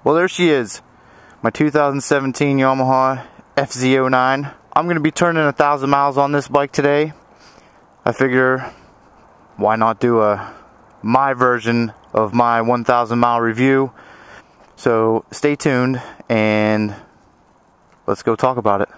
Well, there she is, my 2017 Yamaha FZ09. I'm going to be turning 1,000 miles on this bike today. I figure, why not do my version of my 1,000 mile review? So stay tuned and let's go talk about it.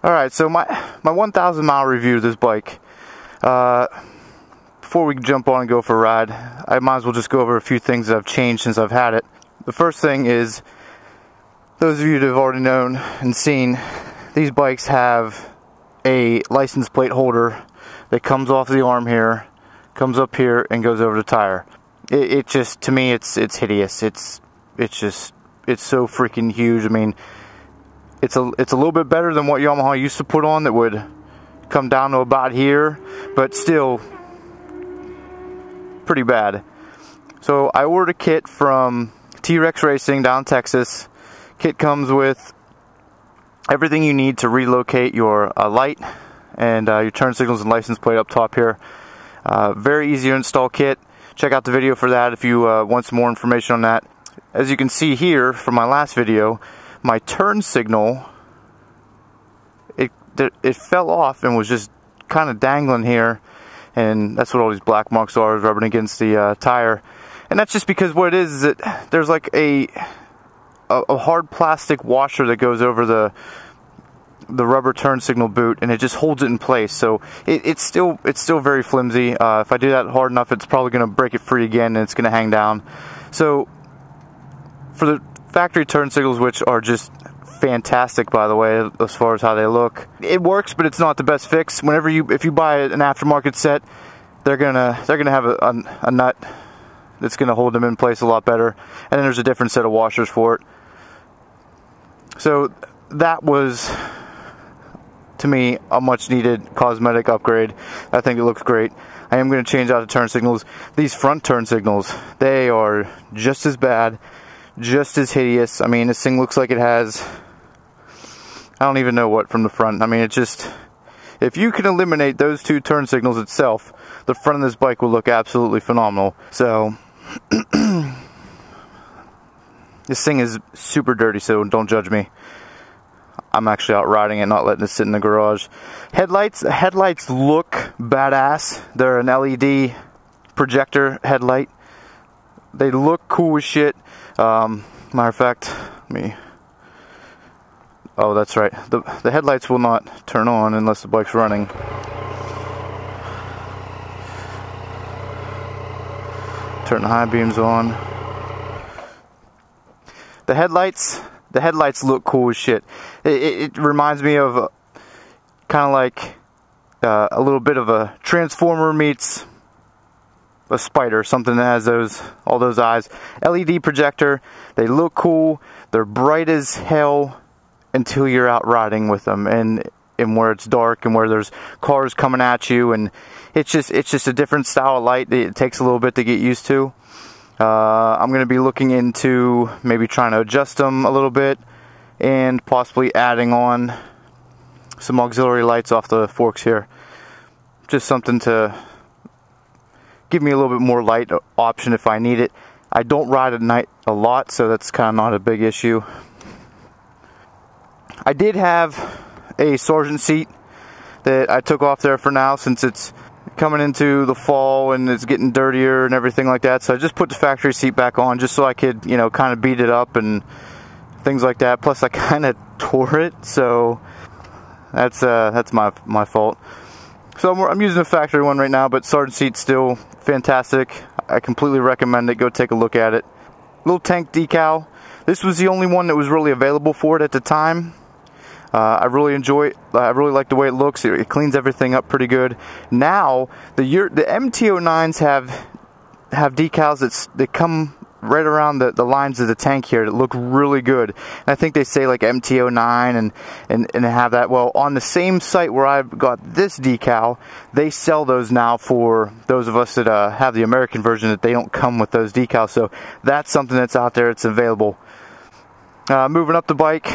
Alright, so my 1,000 mile review of this bike. Before we jump on and go for a ride, I might as well just go over a few things that have changed since I've had it. The first thing is, those of you that have already known and seen, these bikes have a license plate holder that comes off the arm here, comes up here, and goes over the tire. It just, to me, it's hideous. It's so freaking huge. I mean, it's a little bit better than what Yamaha used to put on, that would come down to about here, but still pretty bad. So I ordered a kit from T-Rex Racing down in Texas. Kit comes with everything you need to relocate your light and your turn signals and license plate up top here. Very easy to install kit. Check out the video for that if you want some more information on that. As you can see here from my last video, my turn signal, it fell off and was just kind of dangling here, and that's what all these black marks are, rubbing against the tire. And that's just because what it is that there's like a hard plastic washer that goes over the rubber turn signal boot, and it just holds it in place. So it's still very flimsy. If I do that hard enough, it's probably going to break it free again, and it's going to hang down. So for the factory turn signals, which are just fantastic, by the way, as far as how they look, it works, but it's not the best fix. If you buy an aftermarket set, they're gonna have a nut that's gonna hold them in place a lot better, and then there's a different set of washers for it. So that was, to me, a much needed cosmetic upgrade. I think it looks great. I am going to change out the turn signals. These front turn signals, they are just as bad, just as hideous. I mean, this thing looks like it has, I don't even know what from the front. I mean, it just, if you can eliminate those two turn signals itself, the front of this bike will look absolutely phenomenal. So this thing is super dirty, so don't judge me. I'm actually out riding it, not letting it sit in the garage. The headlights look badass. They're an LED projector headlight. They look cool as shit. Matter of fact, oh, that's right. The headlights will not turn on unless the bike's running. Turn the high beams on. The headlights look cool as shit. It reminds me of kind of like a little bit of a Transformer meets a spider, something that has all those eyes. LED projector. They look cool. They're bright as hell until you're out riding with them, and where it's dark and where there's cars coming at you, and it's just a different style of light. It takes a little bit to get used to. I'm going to be looking into maybe trying to adjust them a little bit, and possibly adding on some auxiliary lights off the forks here. Just something to give me a little bit more light option if I need it. I don't ride at night a lot, so that's kind of not a big issue. I did have a sergeant seat that I took off there for now, since it's coming into the fall and it's getting dirtier and everything like that. So I just put the factory seat back on just so I could, you know, kind of beat it up and things like that. Plus I kind of tore it, so that's my fault. So I'm using a factory one right now, but sergeant seat's still fantastic. I completely recommend it. Go take a look at it. little tank decal. This was the only one that was really available for it at the time. I really enjoy it. I really like the way it looks. It cleans everything up pretty good. Now the MT-09s have decals that come right around the lines of the tank here that look really good. And I think they say like MT-09 and have that. Well, on the same site where I've got this decal, they sell those now for those of us that have the American version, that they don't come with those decals. So that's something that's out there. It's available. Moving up the bike.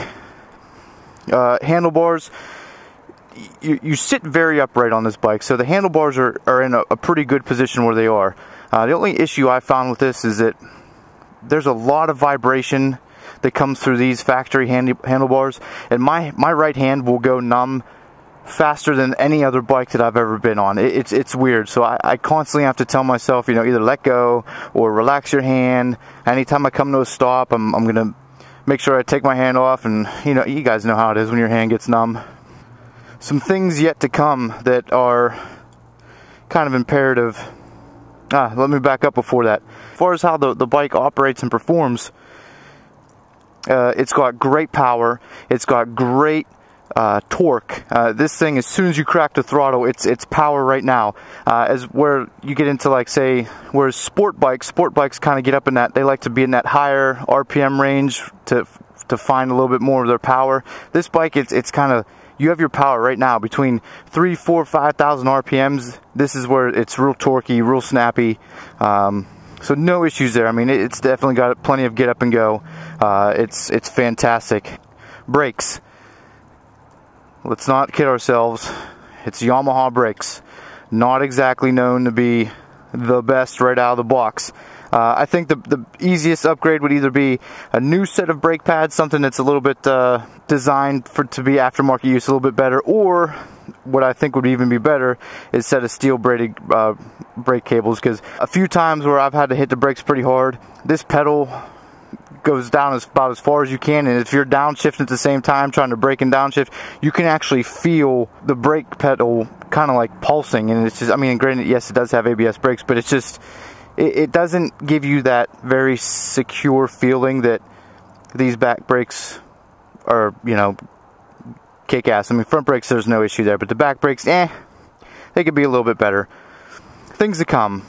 Handlebars, you sit very upright on this bike, so the handlebars are in a pretty good position where they are. The only issue I found with this is that there's a lot of vibration that comes through these factory handlebars, and my right hand will go numb faster than any other bike that I've ever been on. It's weird, so I constantly have to tell myself, you know, either let go or relax your hand. Anytime I come to a stop, I'm gonna make sure I take my hand off, and you guys know how it is when your hand gets numb. Some things yet to come that are kind of imperative. Let me back up before that. As far as how the bike operates and performs, it's got great power. It's got great torque. This thing, as soon as you crack the throttle, it's power right now. As where you get into, like, say, whereas sport bikes kind of get up in that, they like to be in that higher RPM range to find a little bit more of their power. This bike, it's kind of, you have your power right now between 3, 4, 5,000 RPMs. This is where it's real torquey, real snappy. So no issues there. I mean, it's definitely got plenty of get up and go. It's fantastic. Brakes. Let's not kid ourselves. It's Yamaha brakes. Not exactly known to be the best right out of the box. I think the easiest upgrade would either be a new set of brake pads, something that's a little bit designed to be aftermarket use, a little bit better, or what I think would even be better is set of steel braided brake cables, because a few times where I've had to hit the brakes pretty hard, this pedal goes down about as far as you can, and if you're downshifting at the same time trying to brake and downshift, you can actually feel the brake pedal kind of like pulsing. And it's just, I mean, granted, yes, it does have ABS brakes, but it's just, it doesn't give you that very secure feeling that these back brakes are, kick ass. I mean, front brakes, there's no issue there, but the back brakes, they could be a little bit better. Things to come.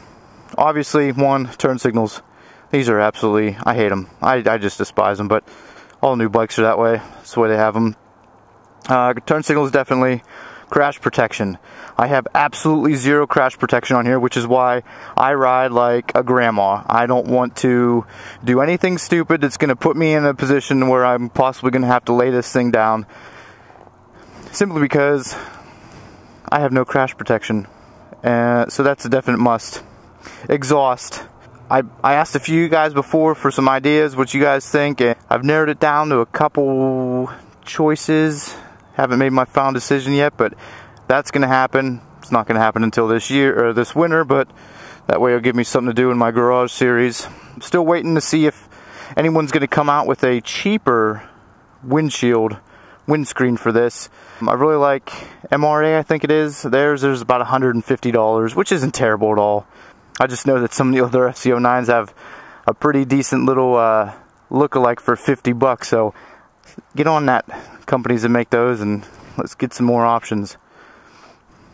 Obviously, one, turn signals. These are absolutely, I hate them. I just despise them, but all new bikes are that way. That's the way they have them. Turn signals, definitely. Crash protection. I have absolutely zero crash protection on here, which is why I ride like a grandma. I don't want to do anything stupid that's going to put me in a position where I'm possibly going to have to lay this thing down, simply because I have no crash protection. So that's a definite must. Exhaust. I asked a few of you guys before for some ideas, what you guys think, and I've narrowed it down to a couple choices. Haven't made my final decision yet, but that's going to happen. It's not going to happen until this year or this winter, but that way it'll give me something to do in my garage series. I'm still waiting to see if anyone's going to come out with a cheaper windscreen for this. I really like MRA, I think it is. There's about $150, which isn't terrible at all. I just know that some of the other FZ09s have a pretty decent little look-alike for 50 bucks, so get on that, companies that make those, and let's get some more options.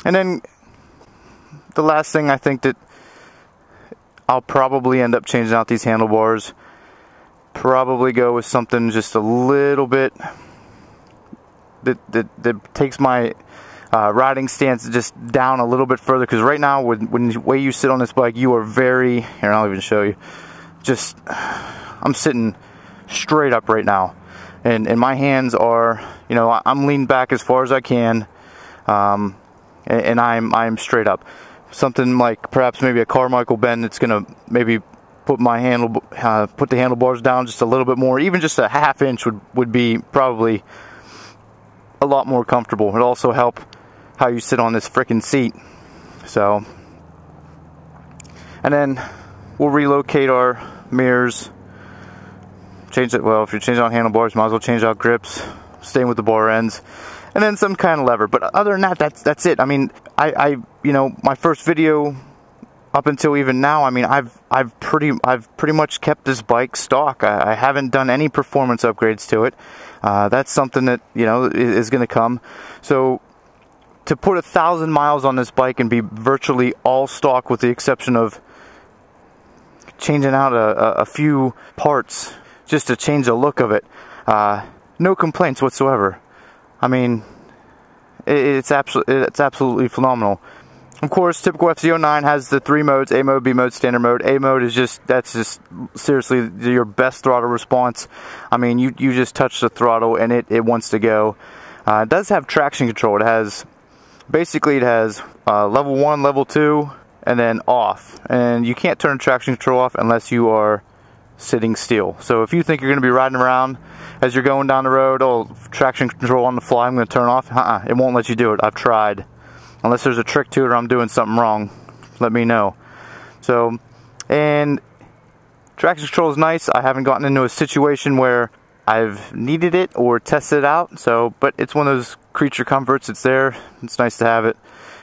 And then the last thing, I think that I'll probably end up changing out these handlebars. Probably go with something just a little bit that takes my riding stance just down a little bit further, because right now when the way you sit on this bike, you are very, here, I'll even show you, just, I'm sitting straight up right now, and my hands are, I'm leaned back as far as I can, and I'm straight up. Something like perhaps maybe a Carmichael bend that's gonna maybe put put the handlebars down just a little bit more, even just a ½ inch would be probably a lot more comfortable. It'd also help how you sit on this frickin' seat. So, and then we'll relocate our mirrors, change it. Well, if you're changing out handlebars, might as well change out grips, staying with the bar ends, and then some kind of lever. But other than that, that's it. I mean, my first video up until even now, I mean, I've pretty much kept this bike stock. I haven't done any performance upgrades to it. That's something that, you know, is going to come. So to put 1,000 miles on this bike and be virtually all stock, with the exception of changing out a few parts just to change the look of it, no complaints whatsoever. I mean, it's absolutely phenomenal. Of course, typical FZ09 has the 3 modes: A mode, B mode, standard mode. A mode is just seriously your best throttle response. I mean, you just touch the throttle and it wants to go. It does have traction control. It has level 1, level 2, and then off. And you can't turn traction control off unless you are sitting still. So if you think you're going to be riding around as you're going down the road, oh, traction control on the fly, I'm going to turn off. It won't let you do it. I've tried. Unless there's a trick to it or I'm doing something wrong, let me know. So, and traction control is nice. I haven't gotten into a situation where I've needed it or tested it out. So, but it's one of those creature comforts. It's there. It's nice to have it.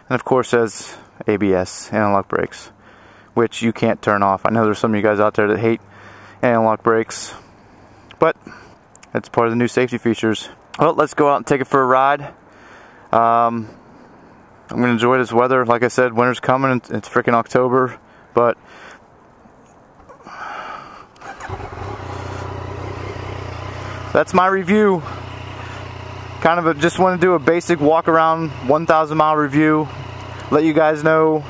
And of course, has ABS, analog brakes, which you can't turn off. I know there's some of you guys out there that hate analog brakes, but it's part of the new safety features. Well, let's go out and take it for a ride. I'm going to enjoy this weather. Like I said, winter's coming. It's freaking October. But that's my review. Kind of just want to do a basic walk around 1,000 mile review. Let you guys know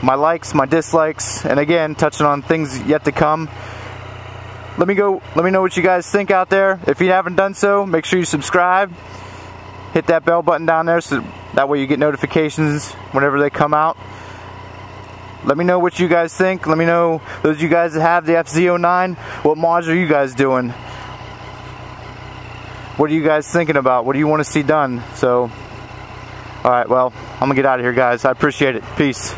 my likes, my dislikes, and again, touching on things yet to come. Let me know what you guys think out there. If you haven't done so, make sure you subscribe. Hit that bell button down there so that way you get notifications whenever they come out. Let me know what you guys think. Let me know, those of you guys that have the FZ09, what mods are you guys doing? What are you guys thinking about? What do you want to see done? So, alright, well, I'm going to get out of here, guys. I appreciate it. Peace.